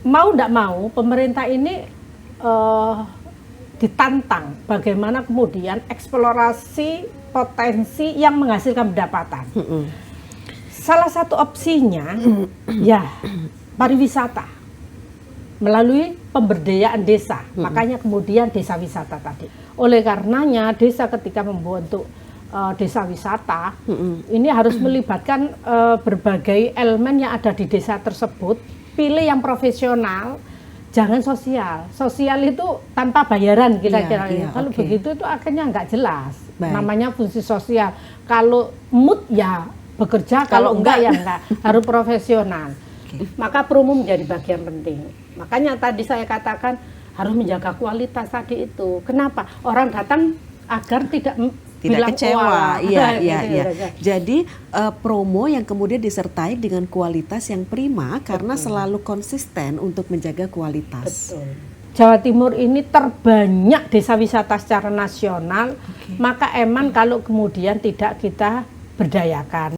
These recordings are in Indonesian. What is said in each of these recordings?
mau tidak mau pemerintah ini ditantang bagaimana kemudian eksplorasi potensi yang menghasilkan pendapatan. Salah satu opsinya ya pariwisata melalui pemberdayaan desa. Makanya kemudian desa wisata tadi. Oleh karenanya desa ketika membentuk desa wisata ini harus melibatkan berbagai elemen yang ada di desa tersebut. Pilih yang profesional, jangan sosial. Sosial itu tanpa bayaran kira-kira. Kalau begitu itu akhirnya nggak jelas. Namanya fungsi sosial. Kalau mood ya bekerja, kalau enggak ya enggak. Harus profesional. Maka promo menjadi bagian penting. Makanya tadi saya katakan harus menjaga kualitas tadi itu. Kenapa? Orang datang agar tidak kecewa. Iya. Jadi promo yang kemudian disertai dengan kualitas yang prima karena selalu konsisten untuk menjaga kualitas. Betul. Jawa Timur ini terbanyak desa wisata secara nasional, maka emang kalau kemudian tidak kita berdayakan.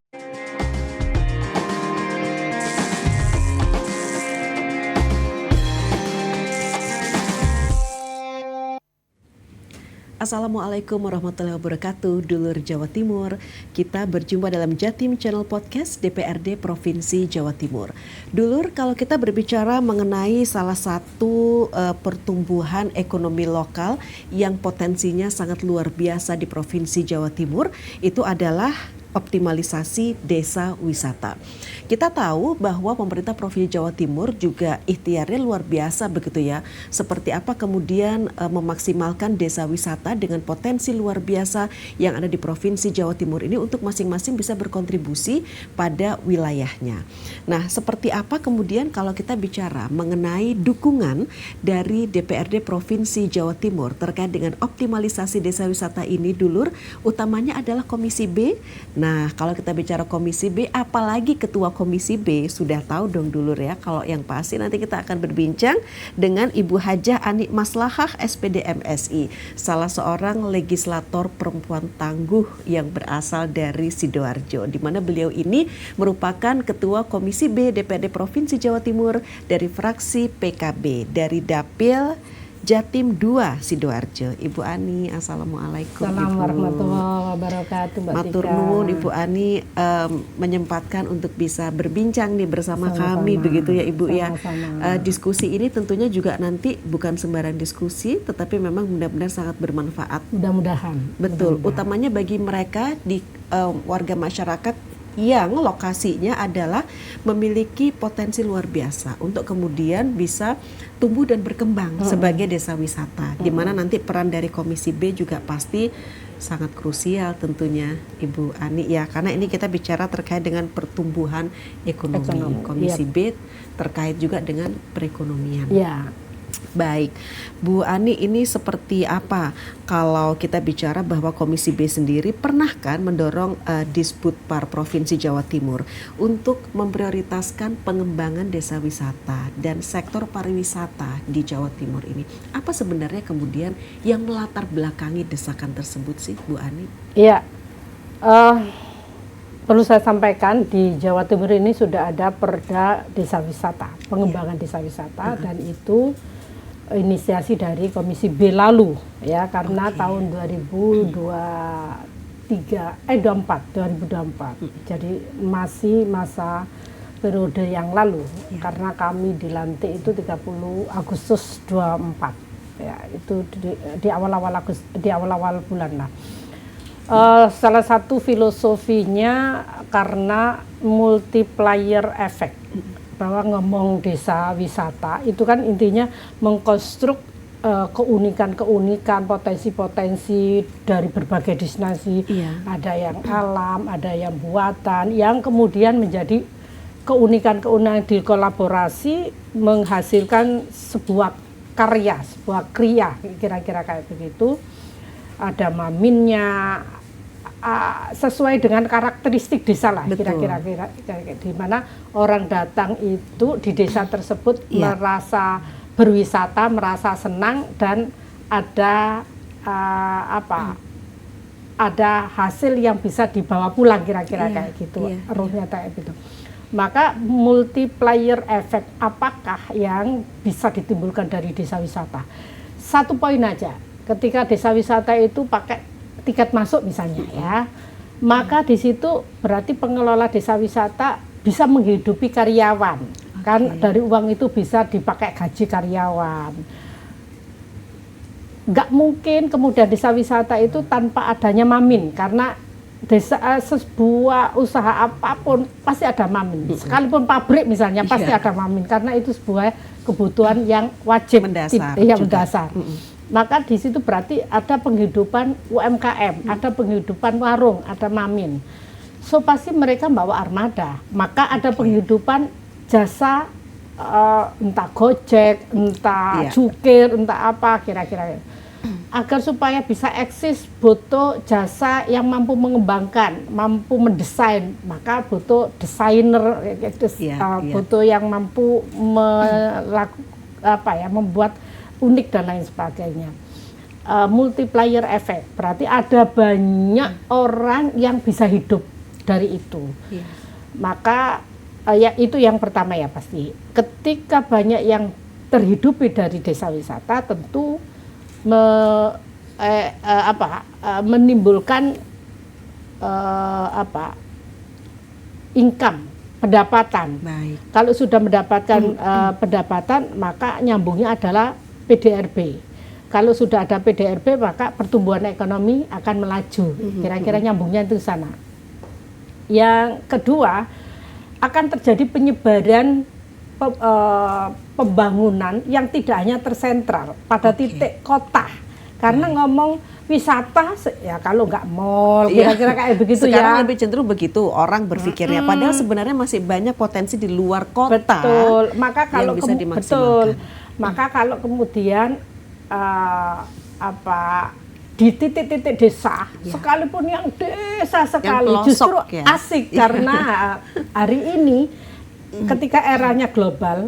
Assalamualaikum warahmatullahi wabarakatuh, dulur Jawa Timur. Kita berjumpa dalam Jatim Channel Podcast DPRD Provinsi Jawa Timur. Dulur, kalau kita berbicara mengenai salah satu pertumbuhan ekonomi lokal yang potensinya sangat luar biasa di Provinsi Jawa Timur, itu adalah optimalisasi desa wisata. Kita tahu bahwa pemerintah Provinsi Jawa Timur juga ikhtiarnya luar biasa begitu ya. Seperti apa kemudian memaksimalkan desa wisata dengan potensi luar biasa yang ada di Provinsi Jawa Timur ini untuk masing-masing bisa berkontribusi pada wilayahnya. Nah, seperti apa kemudian kalau kita bicara mengenai dukungan dari DPRD Provinsi Jawa Timur terkait dengan optimalisasi desa wisata ini, dulur, utamanya adalah Komisi B. Nah, kalau kita bicara Komisi B, apalagi Ketua Komisi B, sudah tahu dong dulur ya. Kalau yang pasti nanti kita akan berbincang dengan Ibu Hajah Ani Maslahah SPD MSI, salah seorang legislator perempuan tangguh yang berasal dari Sidoarjo, di mana beliau ini merupakan Ketua Komisi B DPRD Provinsi Jawa Timur dari fraksi PKB dari Dapil Jatim 2 Sidoarjo. Ibu Ani, assalamualaikum. Assalamualaikum warahmatullahi wabarakatuh, Mbak Tika. Matur nuwun Ibu Ani menyempatkan untuk bisa berbincang nih bersama kami begitu ya Ibu. Sama-sama. Ya. Diskusi ini tentunya juga nanti bukan sembarang diskusi, tetapi memang benar-benar sangat bermanfaat. Mudah-mudahan. Betul. Utamanya bagi mereka di warga masyarakat yang lokasinya adalah memiliki potensi luar biasa untuk kemudian bisa tumbuh dan berkembang sebagai desa wisata, di mana nanti peran dari Komisi B juga pasti sangat krusial tentunya Ibu Ani ya, karena ini kita bicara terkait dengan pertumbuhan ekonomi. Komisi B terkait juga dengan perekonomian. Ya. Baik, Bu Ani, ini seperti apa kalau kita bicara bahwa Komisi B sendiri pernah kan mendorong Disbudpar Provinsi Jawa Timur untuk memprioritaskan pengembangan desa wisata dan sektor pariwisata di Jawa Timur ini. Apa sebenarnya kemudian yang melatar belakangi desakan tersebut sih, Bu Ani? Iya, perlu saya sampaikan di Jawa Timur ini sudah ada Perda Desa Wisata, pengembangan desa wisata, dan itu inisiasi dari Komisi B lalu ya, karena tahun 2024 jadi masih masa periode yang lalu karena kami dilantik itu 30 Agustus 24 ya, itu di awal-awal bulan lah. Salah satu filosofinya karena multiplier effect, bahwa ngomong desa wisata itu kan intinya mengkonstruk keunikan-keunikan, potensi-potensi dari berbagai destinasi. Ada yang alam, ada yang buatan, yang kemudian menjadi keunikan-keunikan dikolaborasi menghasilkan sebuah karya, sebuah kriya, kira-kira kayak begitu. Ada maminnya, sesuai dengan karakteristik desa lah. Betul. Kira-kira di mana orang datang itu di desa tersebut merasa berwisata, merasa senang, dan ada ada hasil yang bisa dibawa pulang, kira-kira kayak gitu. Ruhnya kayak gitu. Maka multiplier effect apakah yang bisa ditimbulkan dari desa wisata. Satu poin aja, ketika desa wisata itu pakai tiket masuk misalnya ya, maka di situ berarti pengelola desa wisata bisa menghidupi karyawan, kan dari uang itu bisa dipakai gaji karyawan. Nggak mungkin kemudian desa wisata itu tanpa adanya mamin, karena sebuah usaha apapun pasti ada mamin, sekalipun pabrik misalnya pasti ada mamin, karena itu sebuah kebutuhan yang wajib mendasar. Maka di situ berarti ada penghidupan UMKM, ada penghidupan warung, ada mamin. So pasti mereka bawa armada, maka ada penghidupan jasa entah Gojek, entah cukir, entah apa kira-kira. Agar supaya bisa eksis butuh jasa yang mampu mengembangkan, mampu mendesain, maka butuh desainer, butuh yang mampu membuat unik dan lain sebagainya. Multiplier effect, berarti ada banyak orang yang bisa hidup dari itu. Maka ya itu yang pertama ya pasti. Ketika banyak yang terhidupi dari desa wisata, tentu menimbulkan income, pendapatan. Baik. Kalau sudah mendapatkan pendapatan, maka nyambungnya adalah PDRB. Kalau sudah ada PDRB, maka pertumbuhan ekonomi akan melaju. Kira-kira nyambungnya itu sana. Yang kedua, akan terjadi penyebaran pembangunan yang tidak hanya tersentral pada titik kota, karena ngomong wisata ya kalau nggak mall kira-kira kayak begitu. Sekarang lebih cenderung begitu orang berpikirnya, padahal sebenarnya masih banyak potensi di luar kota. Betul. Maka kalau yang bisa dimaksimalkan. Maka kalau kemudian di titik-titik desa, sekalipun yang desa sekali, yang pelosok, justru asik karena hari ini ketika eranya global,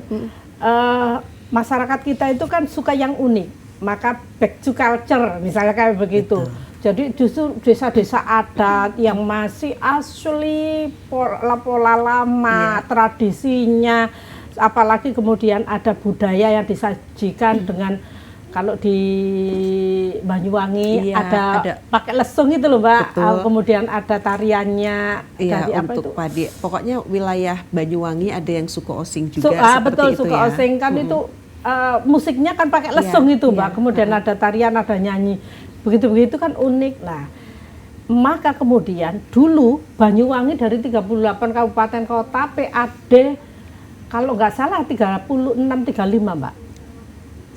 masyarakat kita itu kan suka yang unik, maka back to culture misalnya kayak begitu. Jadi justru desa-desa adat yang masih asli pola lama, tradisinya, apalagi kemudian ada budaya yang disajikan dengan, kalau di Banyuwangi ada pakai lesung itu loh Mbak. Kemudian ada tariannya dari apa itu? Padi. Pokoknya wilayah Banyuwangi ada yang suku osing juga seperti betul, itu suku ya. osing kan itu musiknya kan pakai lesung itu Mbak. Kemudian ada tarian, ada nyanyi. Begitu-begitu kan unik. Nah, maka kemudian dulu Banyuwangi dari 38 kabupaten kota PAD kalau nggak salah 35 Mbak.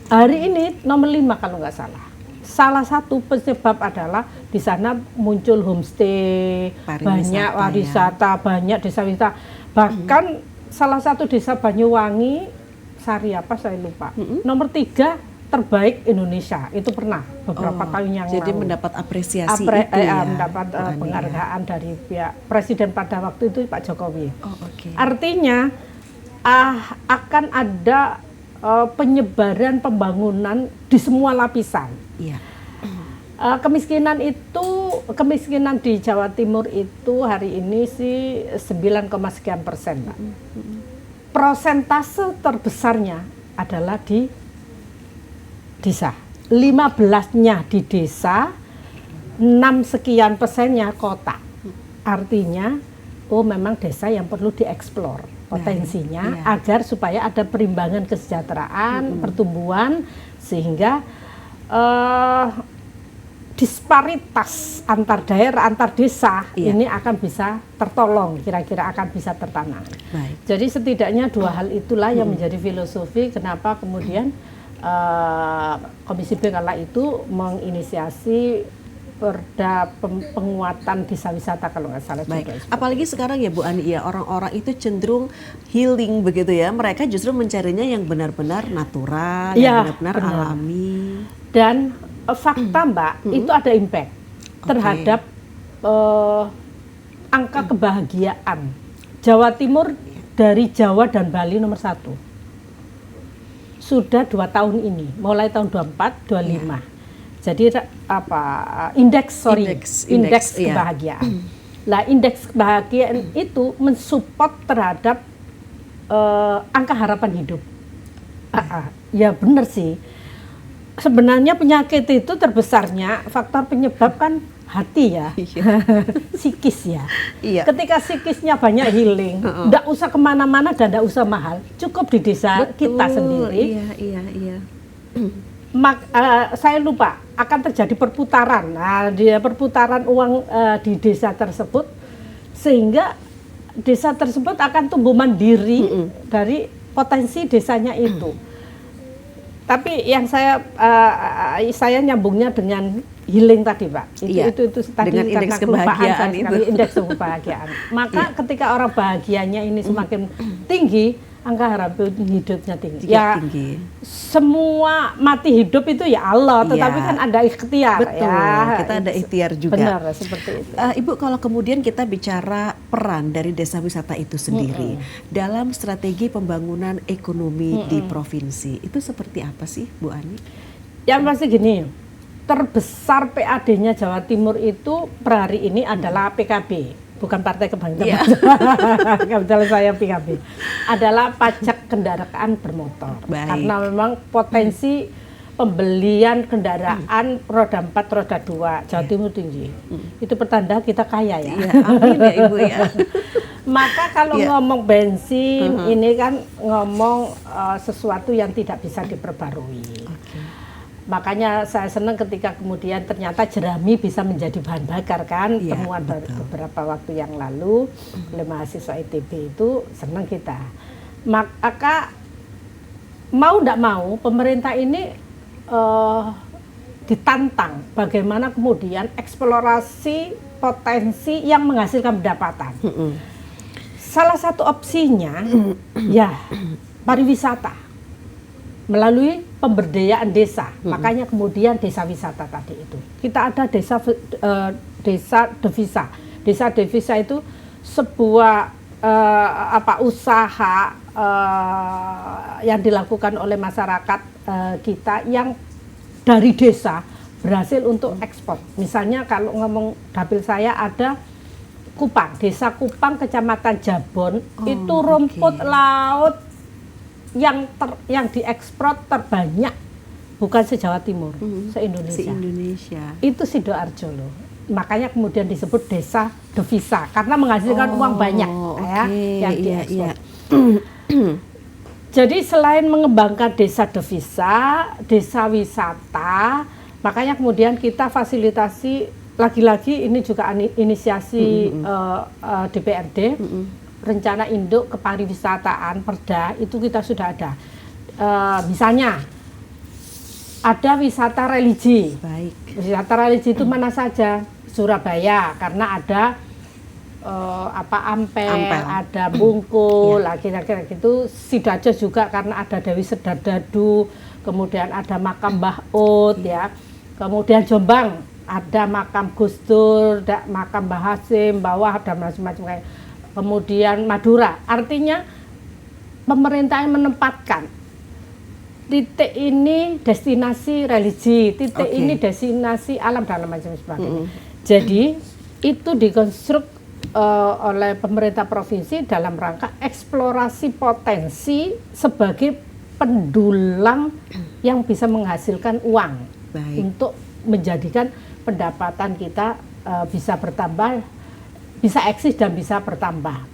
Hari ini nomor 5 kalau nggak salah. Salah satu penyebab adalah di sana muncul homestay, banyak wisata, banyak desa wisata. Bahkan salah satu desa Banyuwangi, Sari apa saya lupa, nomor 3 terbaik Indonesia. Itu pernah beberapa tahun yang jadi lalu. mendapat apresiasi mendapat penghargaan dari pihak Presiden pada waktu itu Pak Jokowi. Artinya akan ada penyebaran pembangunan di semua lapisan. Kemiskinan di Jawa Timur itu hari ini sih 9, sekian persen, Pak. Persentase terbesarnya adalah di desa. 15-nya di desa, 6 sekian persennya kota. Artinya, memang desa yang perlu dieksplor potensinya agar supaya ada perimbangan kesejahteraan, pertumbuhan, sehingga disparitas antar daerah, antar desa ini akan bisa tertolong, kira-kira akan bisa tertanam. Jadi setidaknya 2 hal itulah yang menjadi filosofi kenapa kemudian Komisi B kala itu menginisiasi perda penguatan desa wisata kalau nggak salah. Apalagi sekarang ya Bu Ani ya, orang-orang itu cenderung healing begitu ya, mereka justru mencarinya yang benar-benar natural, yang benar-benar alami. Dan fakta Mbak, itu ada impact terhadap angka kebahagiaan. Jawa Timur dari Jawa dan Bali nomor 1. Sudah 2 tahun ini, mulai tahun 24, 25. Jadi indeks kebahagiaan. Nah, indeks kebahagiaan itu mensupport terhadap angka harapan hidup. Ya benar sih. Sebenarnya penyakit itu terbesarnya faktor penyebab kan hati ya, psikis ya. Iya. Ketika psikisnya banyak healing, nggak usah kemana-mana dan nggak usah mahal, cukup di desa kita sendiri. Iya. Saya lupa akan terjadi perputaran. Nah, dia perputaran uang di desa tersebut sehingga desa tersebut akan tumbuh mandiri dari potensi desanya itu. Tapi yang saya nyambungnya dengan healing tadi, Pak. Itu tadi dengan karena indeks kelupaan kebahagiaan saya sekali, indeks kebahagiaan. Maka ketika orang bahagianya ini semakin tinggi, angka harapan hidupnya tinggi. Tinggi. Semua mati hidup itu ya Allah, tetapi kan ada ikhtiar. Betul, ya. kita ada ikhtiar juga. Benar, seperti itu. Ibu, kalau kemudian kita bicara peran dari desa wisata itu sendiri dalam strategi pembangunan ekonomi di provinsi, itu seperti apa sih, Bu Ani? Yang pasti gini, terbesar PAD-nya Jawa Timur itu per hari ini adalah PKB. Bukan Partai Kebangkitan Kebetulan saya PKB. Adalah pajak kendaraan bermotor. Baik. Karena memang potensi pembelian kendaraan roda 4, roda 2 Jawa Timur tinggi. Itu pertanda kita kaya ya. Iya, amin ya Ibu ya. Maka kalau ngomong bensin, ini kan ngomong sesuatu yang tidak bisa diperbarui. Makanya saya senang ketika kemudian ternyata jerami bisa menjadi bahan bakar kan, temuan beberapa waktu yang lalu oleh mahasiswa ITB itu, senang kita. Maka mau tidak mau pemerintah ini ditantang bagaimana kemudian eksplorasi potensi yang menghasilkan pendapatan. Salah satu opsinya ya pariwisata melalui pemberdayaan desa. Makanya kemudian desa wisata tadi itu. Kita ada desa devisa. Desa devisa itu sebuah usaha yang dilakukan oleh masyarakat kita yang dari desa berhasil untuk ekspor. Misalnya kalau ngomong dapil saya ada Kupang, desa Kupang, Kecamatan Jabon, itu rumput laut yang diekspor terbanyak bukan se-Jawa Timur, se-Indonesia. Itu Sidoarjo loh. Makanya kemudian disebut desa devisa karena menghasilkan uang banyak yang diekspor. Jadi selain mengembangkan desa devisa, desa wisata, makanya kemudian kita fasilitasi lagi-lagi ini juga inisiasi DPRD. Rencana induk kepariwisataan Perda itu kita sudah ada. Misalnya ada wisata religi. Baik. Wisata religi itu mana saja? Surabaya karena ada Ampel, ada Bungkul, kira-kira gitu. Sidoarjo juga karena ada Dewi Serdadu, kemudian ada makam Mbah Ut ya. Kemudian Jombang ada makam Gus Dur, makam Mbah Hasim, bawah ada macam-macam kayak. Kemudian Madura, artinya pemerintah yang menempatkan titik ini destinasi religi, titik ini destinasi alam dan macam sebagainya. Jadi itu dikonstruk oleh pemerintah provinsi dalam rangka eksplorasi potensi sebagai pendulang yang bisa menghasilkan uang. Untuk menjadikan pendapatan kita bisa bertambah, bisa eksis dan bisa bertambah.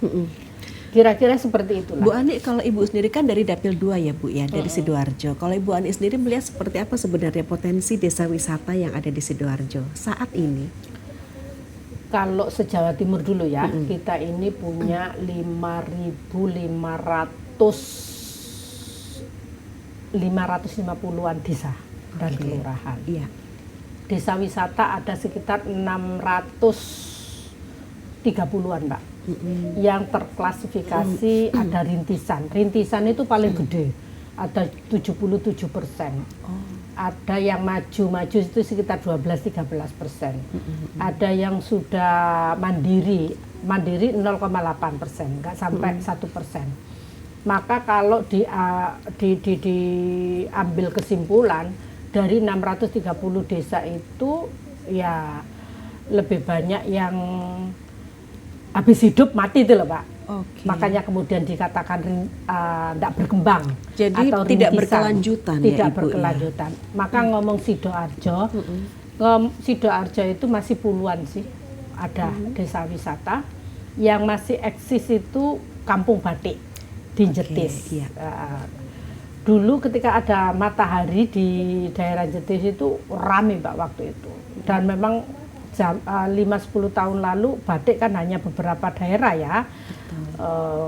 Kira-kira seperti itulah. Bu Ani, kalau Ibu sendiri kan dari Dapil 2 ya Bu ya, dari Sidoarjo. Kalau Ibu Ani sendiri melihat seperti apa sebenarnya potensi desa wisata yang ada di Sidoarjo saat ini? Kalau se-Jawa Timur dulu ya, kita ini punya 550-an desa dan kelurahan. Iya. Desa wisata ada sekitar 630-an, Mbak. Yang terklasifikasi ada rintisan. Rintisan itu paling gede, ada 77%. Ada yang maju itu sekitar 12-13%. Ada yang sudah mandiri 0,8%, nggak sampai 1%. Maka kalau diambil kesimpulan dari 630 desa itu ya lebih banyak yang habis hidup mati itu loh Pak. Oke. Makanya kemudian dikatakan tidak berkembang. Jadi atau tidak rintisan. berkelanjutan ya, Tidak Ibu, berkelanjutan. Maka ngomong Sidoarjo, Sidoarjo itu masih puluhan sih ada desa wisata yang masih eksis itu Kampung Batik di Jetis. Iya. Dulu ketika ada matahari di daerah Jetis itu rame Mbak waktu itu. Dan memang 5-10 tahun lalu batik kan hanya beberapa daerah ya.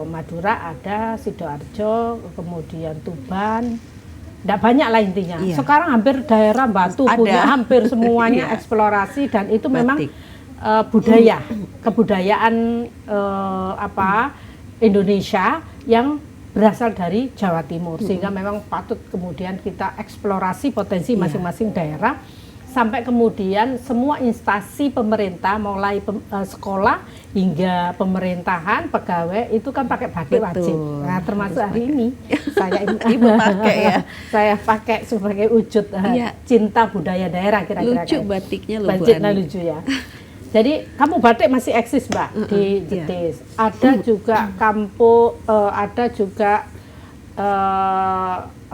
Madura ada, Sidoarjo, kemudian Tuban. Tidak banyak lah intinya. Iya. Sekarang hampir daerah Batu punya hampir semuanya Iya. eksplorasi dan itu memang Batik. budaya, kebudayaan Indonesia yang berasal dari Jawa Timur, sehingga memang patut kemudian kita eksplorasi potensi masing-masing daerah sampai kemudian semua instansi pemerintah mulai sekolah hingga pemerintahan, pegawai itu kan pakai batik wajib. Nah, termasuk hari ini saya Ibu pakai ya. Saya pakai sebagai wujud cinta budaya daerah kira-kira. Lucu batiknya loh Bu Batiknya Ani. lucu ya. Jadi kampung batik masih eksis Mbak di Jetis. Ada juga ada juga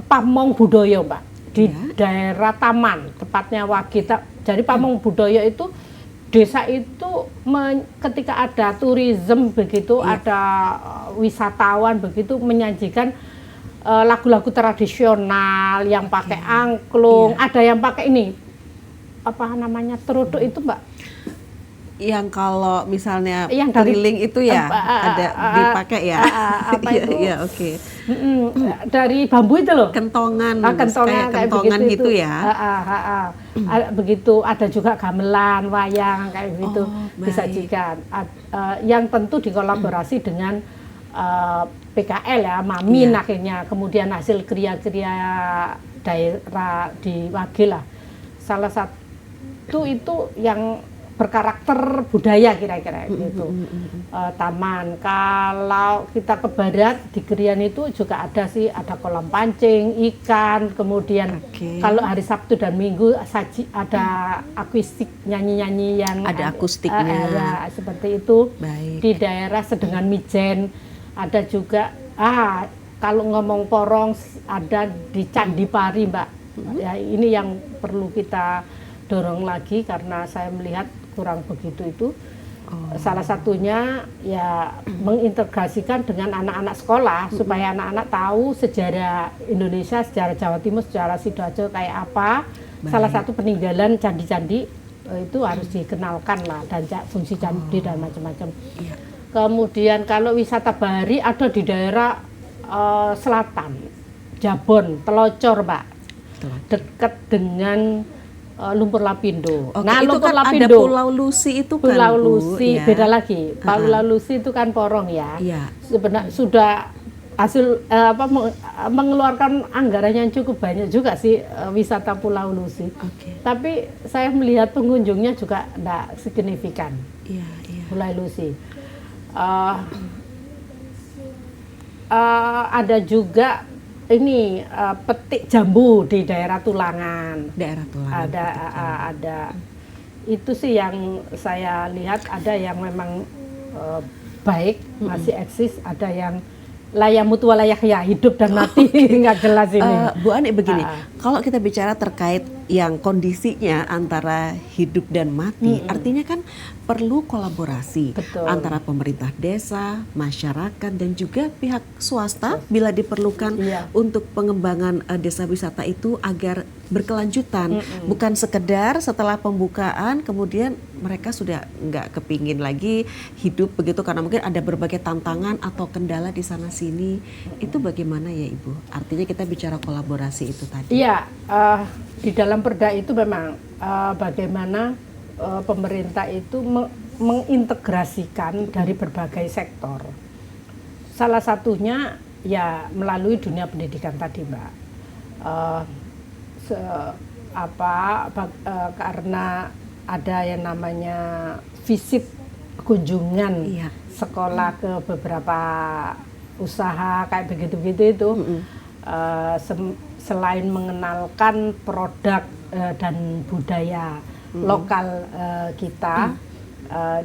pamong budaya Mbak di daerah Taman, tepatnya Wagita. Jadi pamong budaya itu desa itu ketika ada turisme begitu, ada wisatawan begitu menyajikan lagu-lagu tradisional yang pakai angklung, ada yang pakai ini apa namanya terodok itu Mbak. Yang kalau misalnya yang dari keliling itu ya ada dipakai ya. Apa itu? Iya, oke. Dari bambu itu loh. Kentongan, kentongan kayak kentongan begitu gitu ya. Begitu ada juga gamelan, wayang kayak begitu disajikan. Yang tentu dikolaborasi dengan PKL ya, Mamin akhirnya. Kemudian hasil kriya-kriya daerah di Wage lah. Salah satu itu yang berkarakter budaya kira-kira gitu. Taman. Kalau kita ke barat di Krian itu juga ada sih, ada kolam pancing ikan, kemudian kalau hari Sabtu dan Minggu ada akustik nyanyi-nyanyi yang ada akustiknya ya, seperti itu. Baik. Di daerah Sedengan Mijen ada juga kalau ngomong porong ada di Candi Pari Mbak. Ya, ini yang perlu kita dorong lagi karena saya melihat kurang begitu itu. Salah satunya ya mengintegrasikan dengan anak-anak sekolah supaya anak-anak tahu sejarah Indonesia, sejarah Jawa Timur, sejarah Sidoarjo kayak apa. Salah satu peninggalan candi-candi itu harus dikenalkan lah, dan fungsi candi dan macam-macam. Kemudian kalau wisata bahari ada di daerah selatan, Jabon, Telocor Mbak, dekat dengan Lumpur Lapindo. Nah, itu Lumpur kan Lapindo, ada Pulau Lusi itu kan. Pulau Lusi beda lagi. Pulau Lusi itu kan porong ya. Sebenarnya sudah hasil mengeluarkan anggaran yang cukup banyak juga sih wisata Pulau Lusi. Tapi saya melihat pengunjungnya juga tidak signifikan. Pulau Lusi. Ada juga ini petik jambu di daerah Tulangan. Ada itu sih yang saya lihat, ada yang memang baik masih eksis, ada yang layak mutu layak ya hidup dan mati nggak jelas ini. Bu Ani begini, kalau kita bicara terkait yang kondisinya antara hidup dan mati, artinya kan perlu kolaborasi antara pemerintah desa, masyarakat dan juga pihak swasta bila diperlukan untuk pengembangan desa wisata itu agar berkelanjutan, bukan sekedar setelah pembukaan kemudian mereka sudah nggak kepingin lagi hidup begitu karena mungkin ada berbagai tantangan atau kendala di sana sini. Itu bagaimana ya Ibu? Artinya kita bicara kolaborasi itu tadi. Iya, di dalam perda itu memang bagaimana pemerintah itu mengintegrasikan dari berbagai sektor. Salah satunya ya melalui dunia pendidikan tadi Mbak. Karena ada yang namanya visit kunjungan sekolah ke beberapa usaha kayak begitu-begitu itu. Selain mengenalkan produk dan budaya lokal kita,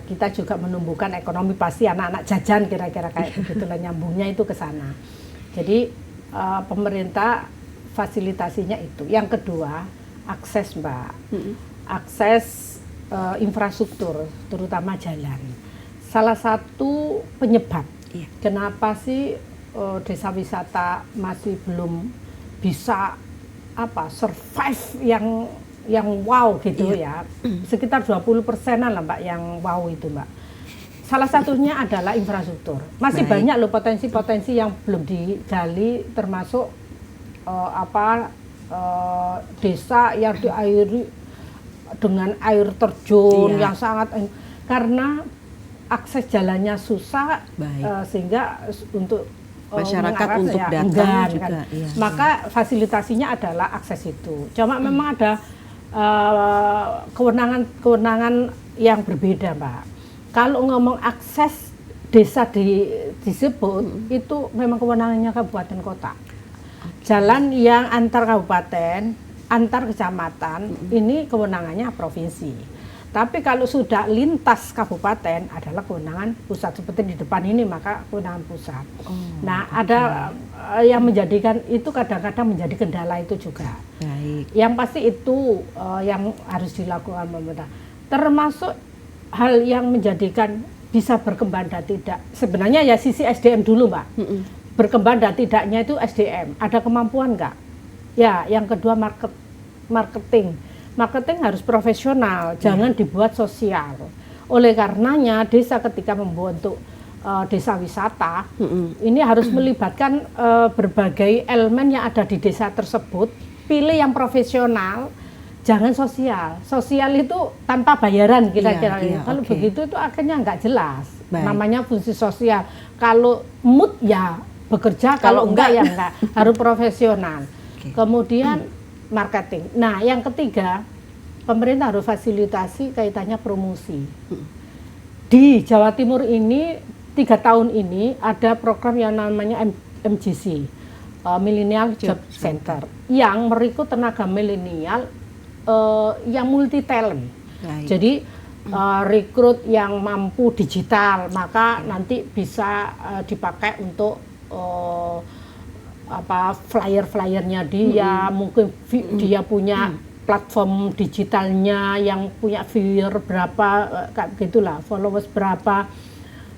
kita juga menumbuhkan ekonomi, pasti anak-anak jajan kira-kira kayak begitulah, nyambungnya itu ke sana. Jadi pemerintah fasilitasinya itu. Yang kedua, akses Mbak, akses infrastruktur, terutama jalan. Salah satu penyebab kenapa sih desa wisata masih belum bisa survive yang wow gitu ya, sekitar 20%-an lah Mbak yang wow itu Mbak. Salah satunya adalah infrastruktur. Masih banyak loh potensi-potensi yang belum digali, termasuk desa yang diairi dengan air terjun yang sangat, karena akses jalannya susah, sehingga untuk masyarakat untuk datang juga, maka fasilitasinya adalah akses itu. Cuma memang ada kewenangan yang berbeda Mbak. Kalau ngomong akses desa disebut itu memang kewenangannya kabupaten kota. Jalan yang antar kabupaten, antar kecamatan, ini kewenangannya provinsi. Tapi kalau sudah lintas kabupaten adalah kewenangan pusat, seperti di depan ini maka kewenangan pusat. Nah, ada yang menjadikan itu kadang-kadang menjadi kendala itu juga. Yang pasti itu yang harus dilakukan pemerintah. Termasuk hal yang menjadikan bisa berkembang dan tidak. Sebenarnya ya sisi SDM dulu Mbak. Berkembang dan tidaknya itu SDM. Ada kemampuan nggak? Ya, yang kedua marketing. Marketing harus profesional, jangan dibuat sosial. Oleh karenanya desa ketika membentuk desa wisata, ini harus melibatkan berbagai elemen yang ada di desa tersebut. Pilih yang profesional, jangan sosial. Sosial itu tanpa bayaran kira-kira. Kalau begitu itu akhirnya nggak jelas. Namanya fungsi sosial. Kalau mood ya bekerja, kalau enggak ya enggak. Harus profesional. Kemudian marketing. Nah, yang ketiga, pemerintah harus fasilitasi kaitannya promosi. Di Jawa Timur ini 3 tahun ini ada program yang namanya MJC, Millennial Job Center, yang merekrut tenaga milenial yang multi talent. Jadi rekrut yang mampu digital, maka nanti bisa dipakai untuk flyer-flyernya dia, mungkin dia punya platform digitalnya yang punya viewer berapa, kayak gitulah, followers berapa,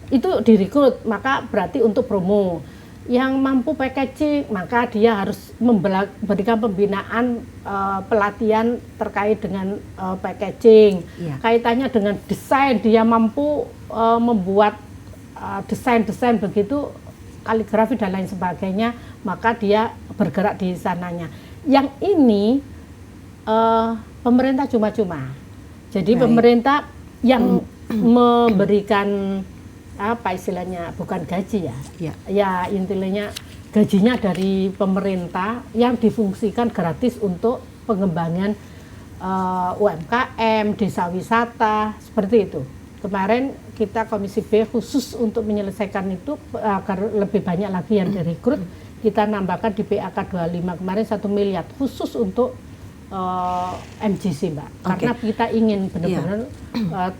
itu direkrut, maka berarti untuk promo. Yang mampu packaging, maka dia harus memberikan pembinaan pelatihan terkait dengan packaging. Kaitannya dengan desain, dia mampu membuat desain-desain begitu, kaligrafi dan lain sebagainya, maka dia bergerak di sananya. Yang ini pemerintah cuma-cuma. Jadi pemerintah yang memberikan apa istilahnya, bukan gaji ya intinya gajinya dari pemerintah yang difungsikan gratis untuk pengembangan UMKM, desa wisata, seperti itu. Kemarin kita Komisi B khusus untuk menyelesaikan itu agar lebih banyak lagi yang direkrut, kita nambahkan di PAK 25 kemarin 1 miliar khusus untuk MJC Mbak, karena kita ingin benar-benar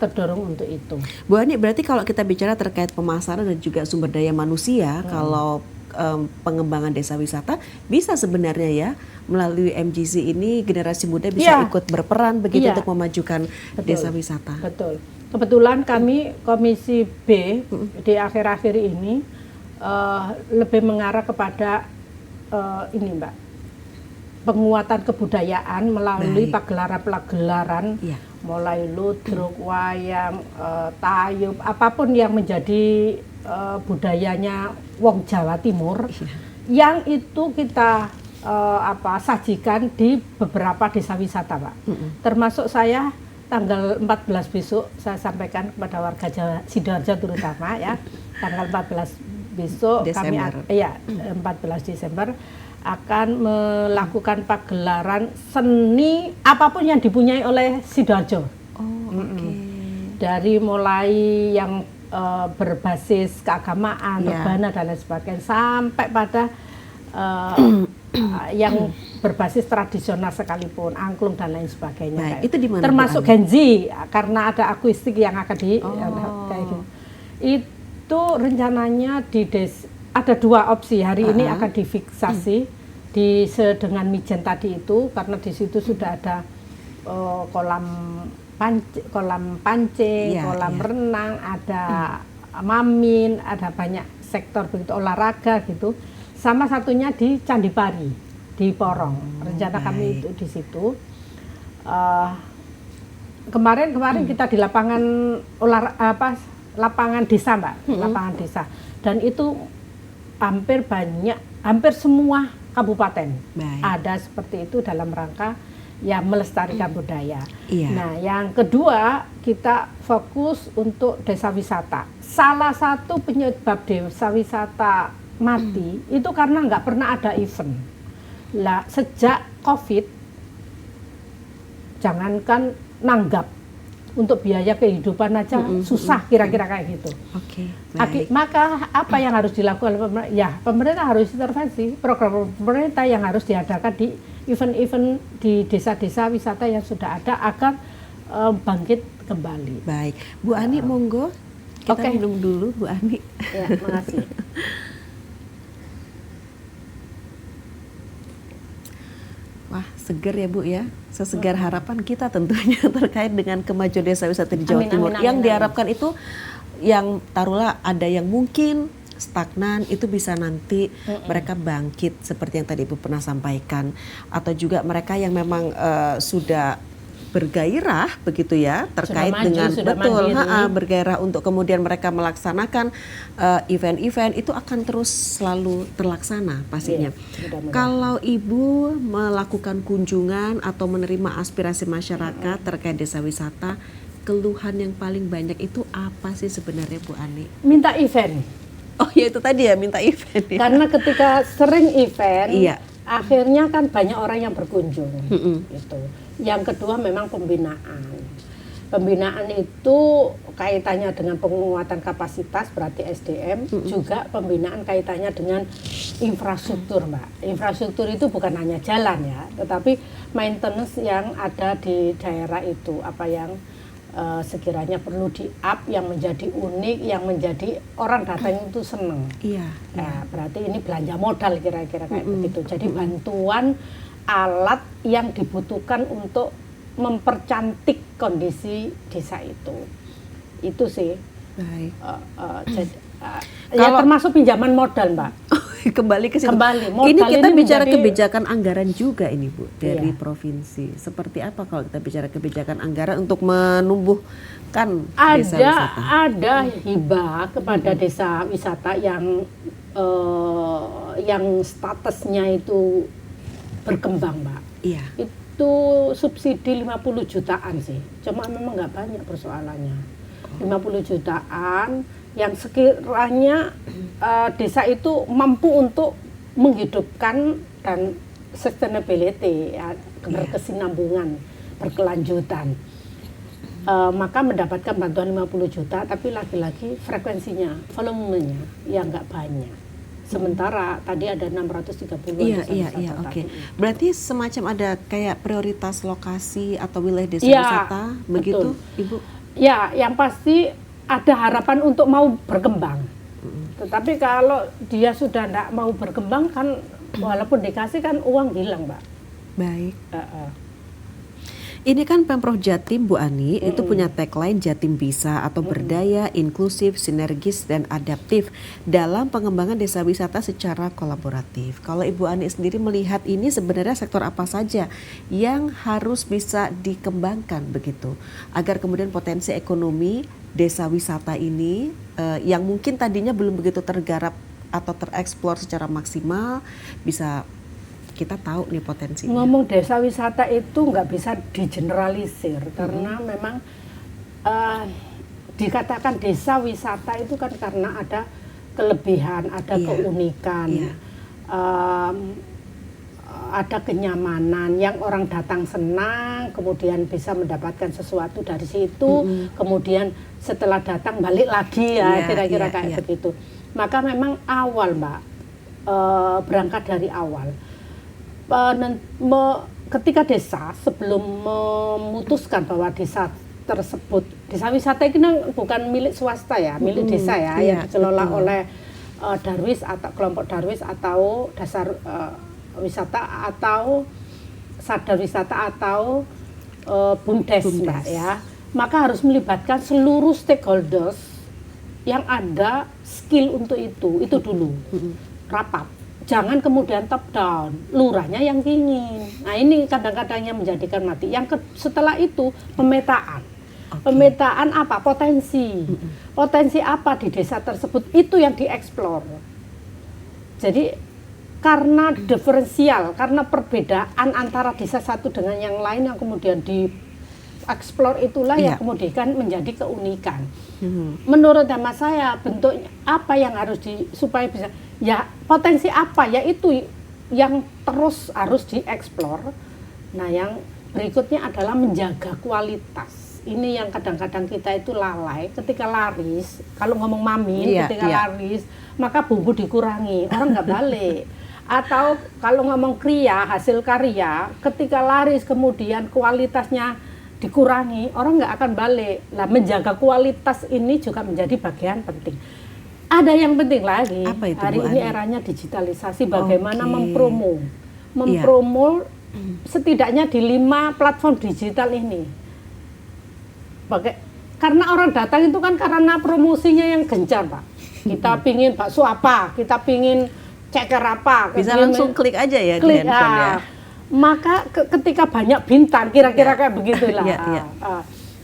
terdorong untuk itu. Bu Ani, berarti kalau kita bicara terkait pemasaran dan juga sumber daya manusia, kalau pengembangan desa wisata bisa sebenarnya ya melalui MJC ini generasi muda bisa ikut berperan begitu untuk memajukan desa wisata. Betul. Kebetulan kami Komisi B di akhir-akhir ini lebih mengarah kepada ini Mbak, penguatan kebudayaan melalui pagelaran-pagelaran, mulai ludruk, wayang, tayub, apapun yang menjadi budayanya wong Jawa Timur, yang itu kita sajikan di beberapa desa wisata Pak. Termasuk saya tanggal 14 besok saya sampaikan kepada warga Jawa, Sidoarjo terutama ya, tanggal 14 besok Desember. Kami 14 Desember akan melakukan pagelaran seni apapun yang dipunyai oleh Sidoarjo. Dari mulai yang berbasis keagamaan, rebana dan lain sebagainya, sampai pada yang berbasis tradisional sekalipun, angklung dan lain sebagainya. Baik, itu di mana, termasuk Bu Ani? Genji, karena ada akustik yang akan kayak gitu. Itu rencananya ada 2 opsi. Hari ini akan difiksasi dengan Mijen tadi itu, karena di situ sudah ada kolam pancing, kolam renang, ada mamin, ada banyak sektor begitu olahraga gitu. Sama satunya di Candi Pari di Porong. Rencana kami itu di situ. Kemarin kita di lapangan lapangan desa, Mbak, lapangan desa. Dan itu hampir semua kabupaten ada seperti itu dalam rangka ya melestarikan budaya. Nah, yang kedua kita fokus untuk desa wisata. Salah satu penyebab desa wisata mati itu karena nggak pernah ada event. Lah sejak COVID, jangankan nanggap untuk biaya kehidupan aja susah kira-kira kayak gitu. Maka apa yang harus dilakukan oleh pemerintah? Ya, pemerintah harus intervensi. Program pemerintah yang harus diadakan di event-event di desa-desa wisata yang sudah ada agar bangkit kembali. Baik, Bu Ani monggo kita minum dulu, Bu Ani. Ya, makasih. Wah, seger ya Bu ya, sesegar harapan kita tentunya terkait dengan kemajuan desa wisata di Jawa Timur. Yang diharapkan itu yang taruhlah ada yang mungkin stagnan itu bisa nanti mereka bangkit seperti yang tadi Ibu pernah sampaikan, atau juga mereka yang memang sudah bergairah begitu ya terkait dengan bergairah untuk kemudian mereka melaksanakan event-event itu akan terus selalu terlaksana pastinya. Kalau Ibu melakukan kunjungan atau menerima aspirasi masyarakat terkait desa wisata, keluhan yang paling banyak itu apa sih sebenarnya, Bu Ani? Minta event. Oh ya itu tadi ya, minta event ya. Karena ketika sering event, akhirnya kan banyak orang yang berkunjung. Gitu. Yang kedua memang pembinaan. Pembinaan itu kaitannya dengan penguatan kapasitas, berarti SDM, juga pembinaan kaitannya dengan infrastruktur, Mbak. Infrastruktur itu bukan hanya jalan ya, tetapi maintenance yang ada di daerah itu, apa yang sekiranya perlu di-up, yang menjadi unik, yang menjadi orang datang itu seneng. Nah, berarti ini belanja modal kira-kira kayak begitu. Jadi bantuan alat yang dibutuhkan untuk mempercantik kondisi desa itu sih. Baik. Ya termasuk pinjaman modal, Mbak. Kembali ke situ. Ini kita bicara kebijakan anggaran juga ini Bu dari provinsi. Seperti apa kalau kita bicara kebijakan anggaran untuk menumbuhkan desa wisata? Ada hibah kepada desa wisata yang statusnya itu berkembang, Mbak. Itu subsidi 50 jutaan sih. Cuma memang nggak banyak persoalannya. 50 jutaan yang sekiranya desa itu mampu untuk menghidupkan dan sustainability, ya, berkesinambungan, berkelanjutan. Maka mendapatkan bantuan 50 juta, tapi lagi-lagi frekuensinya, volumenya yang nggak banyak. Sementara tadi ada 630. Oke. Berarti semacam ada kayak prioritas lokasi atau wilayah desa wisata, begitu, Ibu? Ya, yang pasti ada harapan untuk mau berkembang. Tetapi kalau dia sudah tidak mau berkembang kan, walaupun dikasih kan uang hilang, Mbak. Baik. Ini kan Pemprov Jatim, Bu Ani, itu punya tagline Jatim Bisa atau berdaya, inklusif, sinergis, dan adaptif dalam pengembangan desa wisata secara kolaboratif. Kalau Ibu Ani sendiri melihat ini sebenarnya sektor apa saja yang harus bisa dikembangkan begitu, agar kemudian potensi ekonomi desa wisata ini yang mungkin tadinya belum begitu tergarap atau tereksplor secara maksimal bisa kita tahu nih potensinya. Ngomong desa wisata itu nggak bisa digeneralisir karena memang dikatakan desa wisata itu kan karena ada kelebihan, ada keunikan, ada kenyamanan yang orang datang senang, kemudian bisa mendapatkan sesuatu dari situ, kemudian setelah datang balik lagi ya, kira-kira kayak begitu. Maka memang awal, Mbak, berangkat dari awal. ketika desa sebelum memutuskan bahwa desa tersebut, desa wisata ini bukan milik swasta ya, milik desa ya, yang dikelola oleh darwis atau kelompok darwis atau dasar wisata atau sadar wisata atau BUMDes, Mbak ya. Maka harus melibatkan seluruh stakeholders yang ada skill untuk itu dulu. Rapat. Jangan kemudian top down, lurahnya yang ingin. Nah, ini kadang-kadang yang menjadikan mati. Setelah itu pemetaan. Pemetaan apa? Potensi. Potensi apa di desa tersebut, itu yang dieksplor. Jadi karena diferensial, karena perbedaan antara desa satu dengan yang lain yang kemudian dieksplor, itulah yang kemudian menjadi keunikan. Menurut hemat saya, bentuknya apa yang harus supaya bisa, ya potensi apa, yaitu yang terus harus dieksplor. Nah, yang berikutnya adalah menjaga kualitas. Ini yang kadang-kadang kita itu lalai ketika laris. Kalau ngomong mamin, ketika laris, maka bumbu dikurangi, orang nggak balik. Atau kalau ngomong kriya, hasil karya, ketika laris kemudian kualitasnya dikurangi, orang nggak akan balik. Nah, menjaga kualitas ini juga menjadi bagian penting. Ada yang penting lagi, apa itu, hari Bu ini Ani? eranya digitalisasi, bagaimana mempromo setidaknya di 5 platform digital ini. Karena orang datang itu kan karena promosinya yang gencar, Pak. Kita pingin bakso apa, kita pingin ceker apa, bisa langsung klik aja ya di handphone ya. Maka ketika banyak bintang, kira-kira kayak begitulah.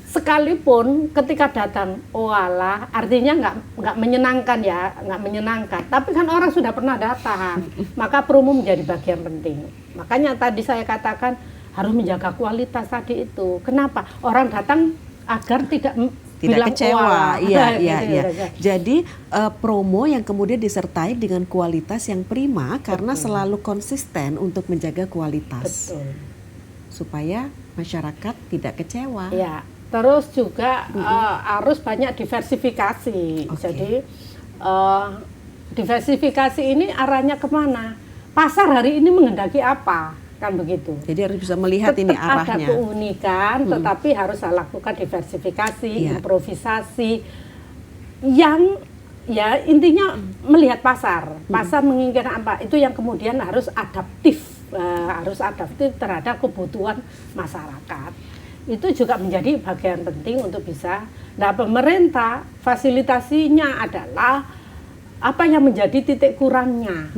Sekalipun ketika datang, oalah, artinya nggak menyenangkan ya, nggak menyenangkan. Tapi kan orang sudah pernah datang, maka promo menjadi bagian penting. Makanya tadi saya katakan harus menjaga kualitas tadi itu. Kenapa? Orang datang agar tidak kecewa. Iya. Gitu. Jadi promo yang kemudian disertai dengan kualitas yang prima karena selalu konsisten untuk menjaga kualitas. Betul. Supaya masyarakat tidak kecewa. Ya, terus juga harus banyak diversifikasi. Jadi diversifikasi ini arahnya kemana? Pasar hari ini menghendaki apa? Kan begitu. Jadi harus bisa melihat ini arahnya. Ada keunikan, tetapi harus lakukan diversifikasi, improvisasi, yang ya intinya melihat pasar. Pasar menginginkan apa? Itu yang kemudian harus adaptif terhadap kebutuhan masyarakat. Itu juga menjadi bagian penting untuk bisa. Nah, pemerintah fasilitasinya adalah apa yang menjadi titik kurangnya.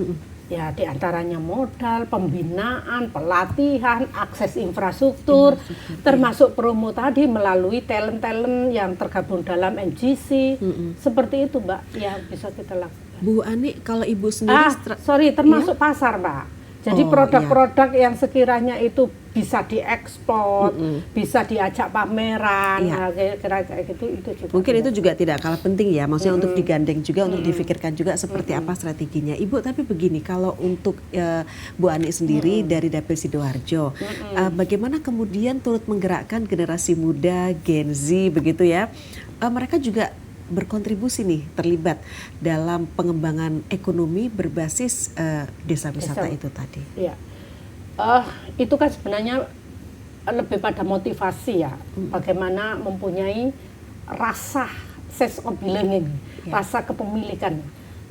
Ya, diantaranya modal, pembinaan, pelatihan, akses infrastruktur, termasuk promo tadi melalui talent-talent yang tergabung dalam MGC. Seperti itu, Mbak, yang bisa kita lakukan. Bu Ani, kalau Ibu sendiri... termasuk pasar, Mbak. Jadi produk-produk yang sekiranya itu bisa diekspor, bisa diajak pameran, kira-kira kayak gitu, itu juga. Mungkin itu juga tidak kalah penting ya, maksudnya untuk digandeng juga, untuk difikirkan juga seperti apa strateginya. Ibu, tapi begini, kalau untuk Bu Ani sendiri dari Dapil Sidoarjo, bagaimana kemudian turut menggerakkan generasi muda, Gen Z begitu ya, mereka juga berkontribusi nih, terlibat dalam pengembangan ekonomi berbasis desa wisata itu tadi. Iya. Itu kan sebenarnya lebih pada motivasi ya, bagaimana mempunyai rasa sense of belonging, rasa kepemilikan.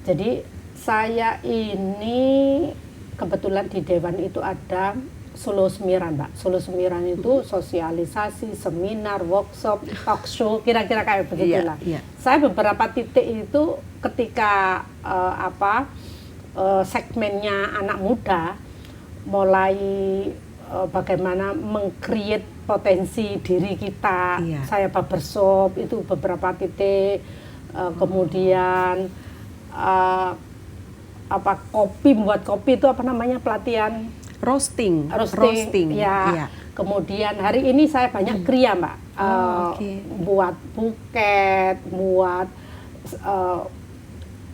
Jadi saya ini kebetulan di Dewan itu ada Solo Semiran, Mbak. Solo Semiran itu sosialisasi, seminar, workshop, talk show, kira-kira kayak begitulah. Saya beberapa titik itu ketika segmennya anak muda mulai bagaimana meng-create potensi diri kita. Saya barbershop itu beberapa titik, kemudian kopi, membuat kopi itu apa namanya, pelatihan roasting. Ya. Kemudian hari ini saya banyak kriya, Mbak, buat buket, buat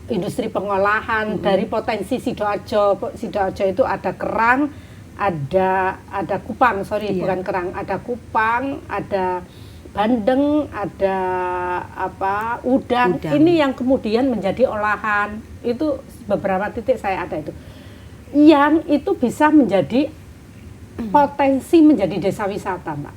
industri pengolahan dari potensi Sidoarjo. Sidoarjo itu ada kerang, ada kupang, bukan kerang, ada kupang, ada bandeng, ada udang. Ini yang kemudian menjadi olahan. Itu beberapa titik saya ada itu. yang itu bisa menjadi potensi menjadi desa wisata, Mbak.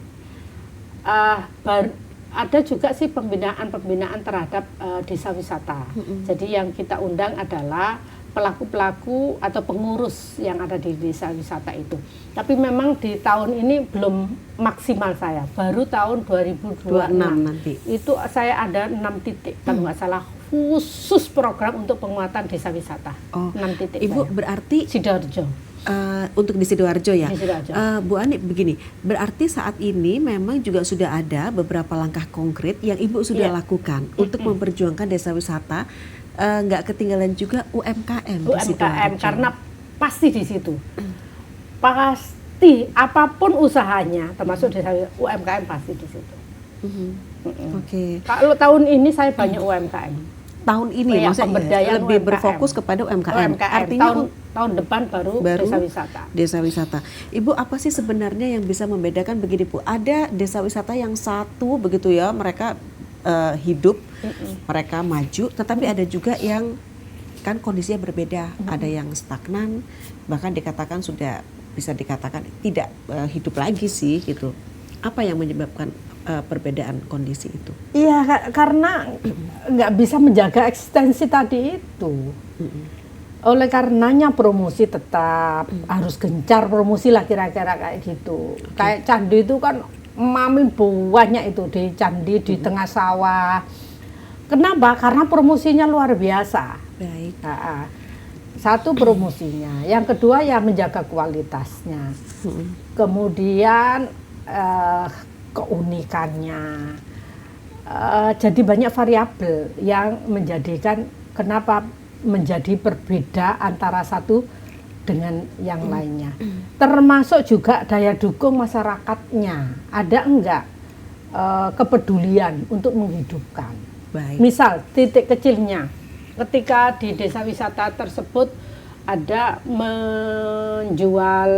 Ada juga sih pembinaan terhadap desa wisata. Jadi yang kita undang adalah pelaku-pelaku atau pengurus yang ada di desa wisata itu. Tapi memang di tahun ini belum maksimal saya. Baru tahun 2026 nanti. Itu saya ada 6 titik kalau nggak salah, khusus program untuk penguatan desa wisata. 6 titik. Ibu saya. berarti Sidoarjo. Untuk di Sidoarjo ya. Di Sidoarjo. Bu Ani begini, berarti saat ini memang juga sudah ada beberapa langkah konkret yang Ibu sudah lakukan untuk memperjuangkan desa wisata. Nggak ketinggalan juga UMKM di Sidoarjo. Karena pasti di situ. Pasti apapun usahanya termasuk desa UMKM pasti di situ. Oke. Kalau tahun ini saya banyak UMKM. Tahun ini maksudnya lebih berfokus kepada UMKM. Artinya tahun depan baru desa wisata. Desa wisata. Ibu, apa sih sebenarnya yang bisa membedakan begini, Bu? Ada desa wisata yang satu begitu ya, mereka hidup, mereka maju, tetapi ada juga yang kan kondisinya berbeda. Ada yang stagnan, bahkan dikatakan sudah bisa dikatakan tidak hidup lagi sih gitu. Apa yang menyebabkan perbedaan kondisi itu? Iya, karena nggak bisa menjaga eksistensi tadi itu. Oleh karenanya promosi tetap harus gencar promosi lah kira-kira kayak gitu. Kayak candi itu kan mami banyak itu di candi di tengah sawah. Kenapa? Karena promosinya luar biasa. Baik. Satu promosinya, yang kedua ya menjaga kualitasnya. Kemudian keunikannya. Jadi banyak variabel yang menjadikan kenapa menjadi berbeda antara satu dengan yang lainnya. Termasuk juga daya dukung masyarakatnya. Ada enggak kepedulian untuk menghidupkan. Baik. Misal titik kecilnya, ketika di desa wisata tersebut ada menjual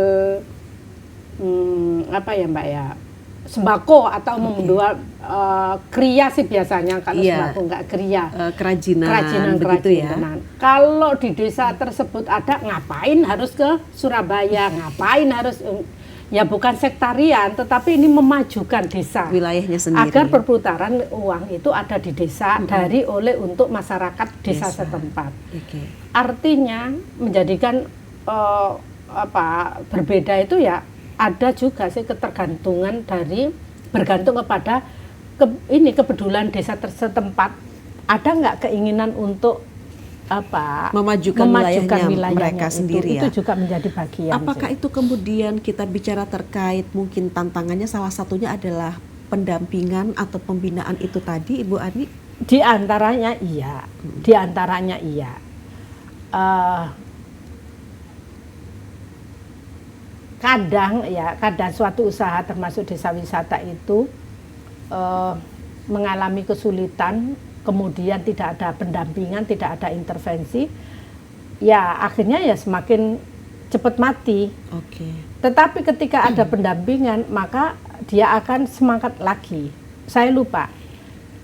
apa ya Mbak ya, sembako atau menjual kriya sih biasanya, kalau sembako enggak kriya, kerajinan begitu ya. Kalau di desa tersebut ada, ngapain harus ke Surabaya, ngapain harus, ya bukan sektarian, tetapi ini memajukan desa wilayahnya sendiri agar perputaran uang itu ada di desa dari oleh untuk masyarakat desa setempat. Artinya menjadikan berbeda itu ya, ada juga sih ketergantungan dari bergantung kepada kepedulian desa setempat. Ada nggak keinginan untuk memajukan wilayahnya mereka itu, sendiri ya. Itu juga menjadi bagian. Apakah itu kemudian kita bicara terkait mungkin tantangannya salah satunya adalah pendampingan atau pembinaan itu tadi, Ibu Ani? Di antaranya iya, di antaranya iya. Kadang suatu usaha termasuk desa wisata itu mengalami kesulitan, kemudian tidak ada pendampingan, tidak ada intervensi, ya akhirnya ya semakin cepat mati. Tetapi ketika ada pendampingan, maka dia akan semangat lagi. Saya lupa,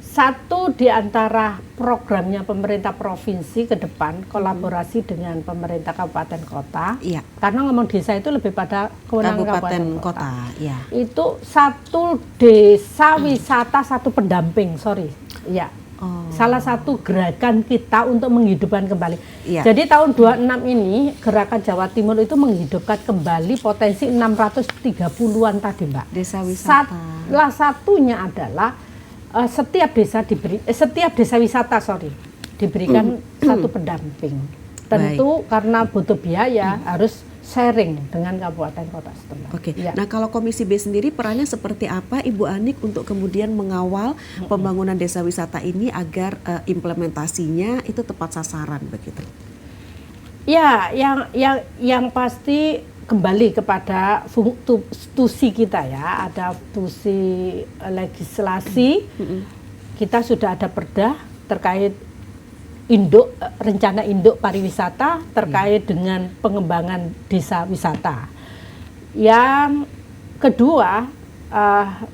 satu di antara programnya pemerintah provinsi ke depan kolaborasi dengan pemerintah kabupaten kota. Karena ngomong desa itu lebih pada kewenangan kabupaten kota. Itu satu desa wisata, satu pendamping, salah satu gerakan kita untuk menghidupkan kembali. Jadi tahun 26 ini gerakan Jawa Timur itu menghidupkan kembali potensi 630-an tadi, Mbak. Desa wisata. Salah satunya adalah setiap desa wisata diberikan satu pendamping. Tentu karena butuh biaya harus sharing dengan kabupaten kota setempat. Nah, kalau Komisi B sendiri perannya seperti apa, Ibu Anik, untuk kemudian mengawal pembangunan desa wisata ini agar implementasinya itu tepat sasaran begitu? Ya, yang pasti kembali kepada fungsi kita ya, ada fungsi legislasi. Kita sudah ada perda terkait rencana induk pariwisata terkait dengan pengembangan desa wisata. Yang kedua,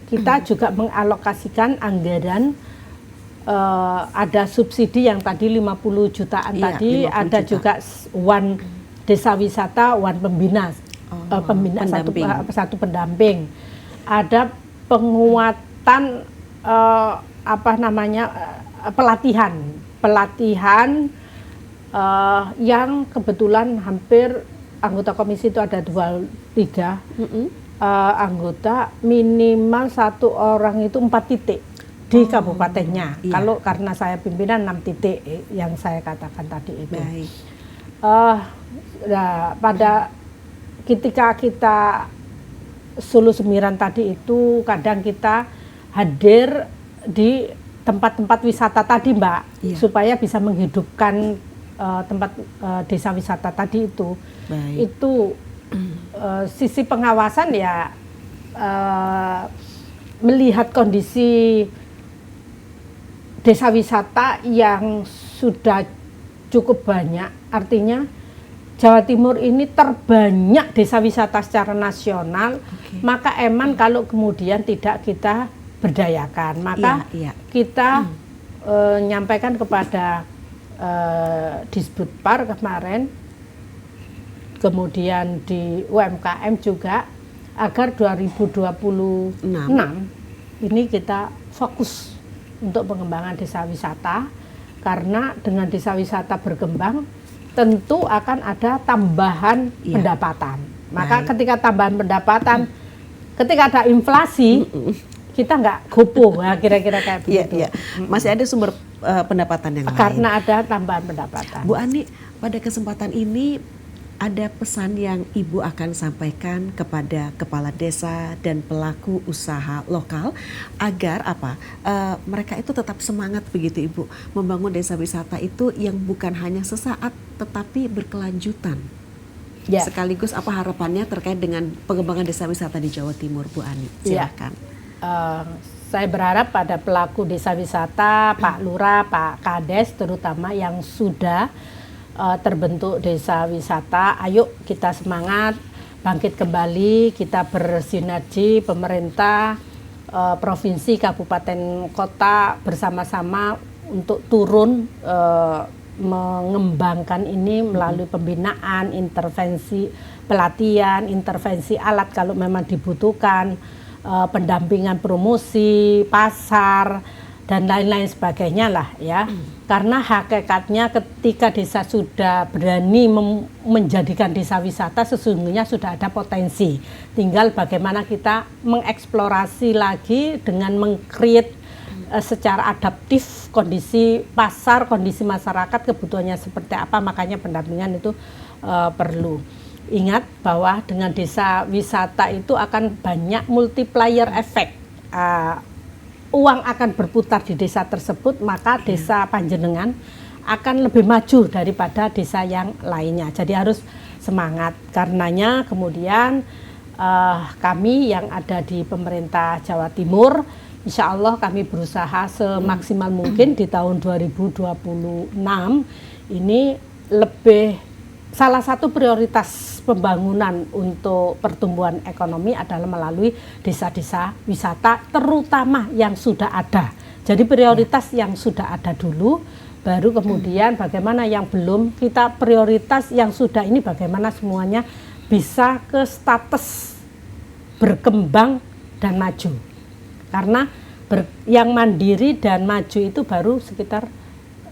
kita juga mengalokasikan anggaran, ada subsidi yang tadi 50 jutaan tadi, 50 ada juta. Juga desa wisata Wan Pembina, pembina satu pendamping. Ada penguatan pelatihan yang kebetulan hampir anggota komisi itu ada 2-3 anggota, minimal 1 orang itu 4 titik di kabupatennya. Kalau karena saya pimpinan 6 titik yang saya katakan tadi itu. Baik. Nah, pada ketika kita Sulu Semiran tadi itu kadang kita hadir di tempat-tempat wisata tadi, Mbak, supaya bisa menghidupkan tempat desa wisata tadi itu. Baik. Itu sisi pengawasan ya, melihat kondisi desa wisata yang sudah cukup banyak, artinya Jawa Timur ini terbanyak desa wisata secara nasional, maka kalau kemudian tidak kita berdayakan, maka kita nyampaikan kepada Disbudpar kemarin, kemudian di UMKM juga, agar 2026 ini kita fokus untuk pengembangan desa wisata, karena dengan desa wisata berkembang tentu akan ada tambahan pendapatan. Maka ketika tambahan pendapatan, ketika ada inflasi, kita nggak gopo, kira-kira kayak begitu. Masih ada sumber pendapatan yang lain. Karena ada tambahan pendapatan. Bu Ani, pada kesempatan ini ada pesan yang Ibu akan sampaikan kepada kepala desa dan pelaku usaha lokal agar mereka itu tetap semangat begitu, Ibu, membangun desa wisata itu yang bukan hanya sesaat tetapi berkelanjutan. Sekaligus apa harapannya terkait dengan pengembangan desa wisata di Jawa Timur, Bu Ani? Silakan. Saya berharap pada pelaku desa wisata, Pak Lurah, Pak Kades terutama yang sudah terbentuk desa wisata, ayo kita semangat, bangkit kembali, kita bersinergi pemerintah, provinsi, kabupaten, kota bersama-sama untuk turun mengembangkan ini melalui pembinaan, intervensi pelatihan, intervensi alat kalau memang dibutuhkan, pendampingan promosi, pasar, dan lain-lain sebagainya lah ya. Karena hakikatnya ketika desa sudah berani menjadikan desa wisata, sesungguhnya sudah ada potensi. Tinggal bagaimana kita mengeksplorasi lagi dengan meng-create secara adaptif kondisi pasar, kondisi masyarakat, kebutuhannya seperti apa, makanya pendampingan itu perlu. Ingat bahwa dengan desa wisata itu akan banyak multiplier effect. Uang akan berputar di desa tersebut, maka desa Panjenengan akan lebih maju daripada desa yang lainnya. Jadi harus semangat. Karenanya kemudian kami yang ada di pemerintah Jawa Timur, insya Allah kami berusaha semaksimal mungkin di tahun 2026 ini lebih. Salah satu prioritas pembangunan untuk pertumbuhan ekonomi adalah melalui desa-desa wisata, terutama yang sudah ada. Jadi prioritas yang sudah ada dulu, baru kemudian bagaimana yang belum, kita prioritas yang sudah ini bagaimana semuanya bisa ke status berkembang dan maju. Karena yang mandiri dan maju itu baru sekitar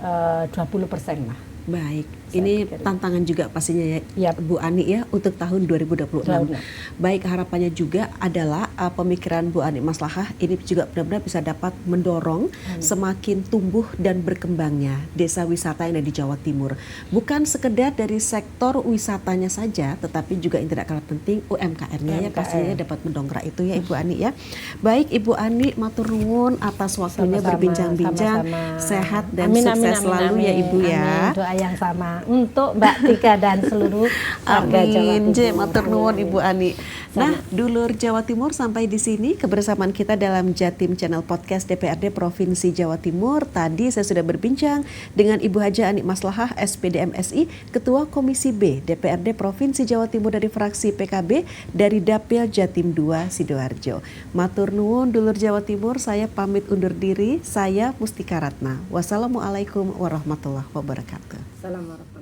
20% lah. Baik, ini tantangan juga pastinya ya, Bu Ani ya, untuk tahun 2026. Baik, harapannya juga adalah pemikiran Bu Ani Maslahah ini juga benar-benar bisa dapat mendorong semakin tumbuh dan berkembangnya desa wisata yang ada di Jawa Timur. Bukan sekedar dari sektor wisatanya saja, tetapi juga yang tidak kalah penting UMKM-nya ya, pastinya dapat mendongkrak itu ya Ibu Ani ya. Baik, Ibu Ani, matur nuwun atas waktunya berbincang-bincang. Sehat dan sukses selalu ya Ibu ya. Yang sama untuk Mbak Tika dan seluruh warga Jawa Timur. Matur nuwun Ibu Ani. Nah, dulur Jawa Timur, sampai di sini kebersamaan kita dalam Jatim Channel Podcast DPRD Provinsi Jawa Timur. Tadi saya sudah berbincang dengan Ibu Haja Ani Maslahah, SPD MSI, Ketua Komisi B DPRD Provinsi Jawa Timur dari fraksi PKB dari Dapil Jatim 2 Sidoarjo. Matur nuwun dulur Jawa Timur, saya pamit undur diri. Saya Mustika Ratna. Wassalamualaikum warahmatullahi wabarakatuh. Assalamualaikum.